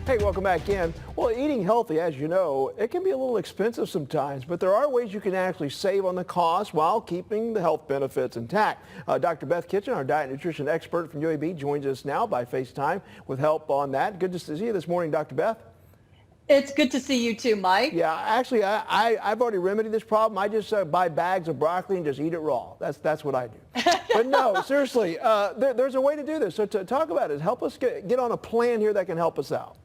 Hey, welcome back in. Well, eating healthy, as you know, it can be a little expensive sometimes, but there are ways you can actually save on the cost while keeping the health benefits intact. Dr. Beth Kitchen, our diet and nutrition expert from UAB, joins us now by FaceTime with help on that. Good to see you this morning, Dr. Beth. It's good to see you too, Mike. Yeah, actually, I've already remedied this problem. I just buy bags of broccoli and just eat it raw. That's what I do. But no, seriously, there's a way to do this. So to talk about it, help us get on a plan here that can help us out.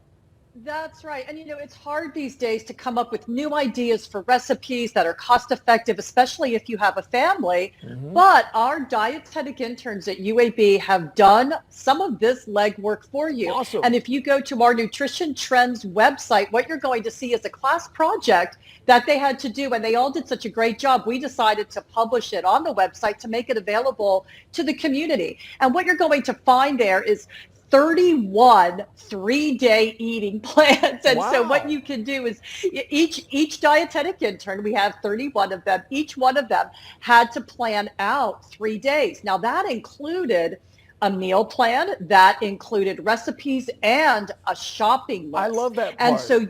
That's right. And it's hard these days to come up with new ideas for recipes that are cost effective, especially if you have a family. But our dietetic interns at UAB have done some of this legwork for you. Awesome. And if you go to our Nutrition Trends website, what you're going to see is a class project that they had to do, and they all did such a great job. We decided to publish it on the website to make it available to the community. And what you're going to find there is 31 3-day eating plans. And Wow. So what you can do is each dietetic intern, we have 31 of them, each one of them had to plan out 3 days. Now that included a meal plan, that included recipes and a shopping list. I love that part. And so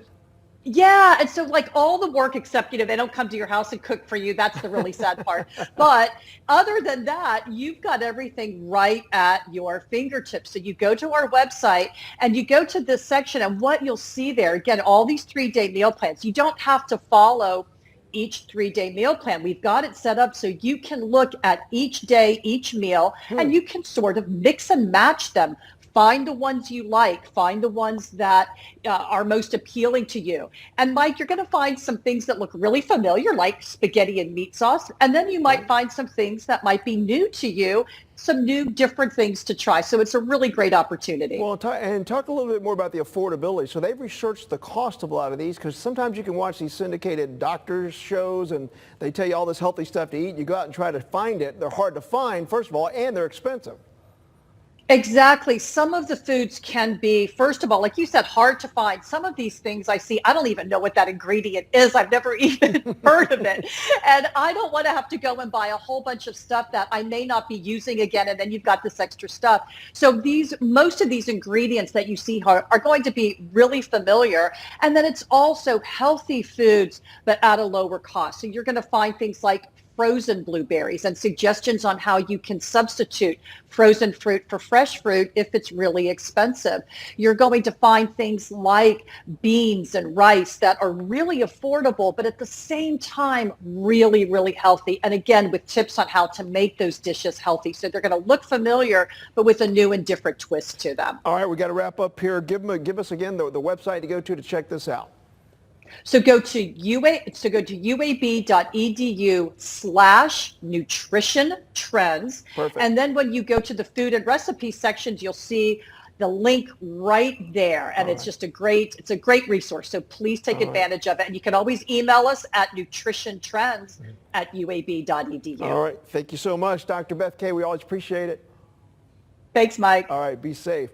yeah. And so like all the work except, they don't come to your house and cook for you. That's the really sad part. But other than that, you've got everything right at your fingertips. So you go to our website and you go to this section, and what you'll see there, again, all these 3-day meal plans. You don't have to follow each 3-day meal plan. We've got it set up so you can look at each day, each meal, and you can sort of mix and match them. Find the ones you like. Find the ones that are most appealing to you. And Mike, you're going to find some things that look really familiar, like spaghetti and meat sauce. And then you might find some things that might be new to you, some new different things to try. So it's a really great opportunity. Well, talk a little bit more about the affordability. So they've researched the cost of a lot of these, because sometimes you can watch these syndicated doctors shows and they tell you all this healthy stuff to eat. You go out and try to find it. They're hard to find, first of all, and they're expensive. Exactly. Some of the foods can be, first of all, like you said, hard to find. Some of these things I see, I don't even know what that ingredient is. I've never even heard of it. And I don't want to have to go and buy a whole bunch of stuff that I may not be using again. And then you've got this extra stuff. So most of these ingredients that you see are going to be really familiar. And then it's also healthy foods, but at a lower cost. So you're going to find things like frozen blueberries and suggestions on how you can substitute frozen fruit for fresh fruit if it's really expensive. You're going to find things like beans and rice that are really affordable, but at the same time, really, really healthy. And again, with tips on how to make those dishes healthy. So they're going to look familiar, but with a new and different twist to them. All right, we got to wrap up here. Give us again the website to go to check this out. So go to uab.edu/nutrition trends. Perfect. And then when you go to the food and recipe sections, you'll see the link right there. And it's just a great resource. So please take advantage of it. And you can always email us at nutritiontrends@uab.edu. All right. Thank you so much, Dr. Beth K. We always appreciate it. Thanks, Mike. All right. Be safe.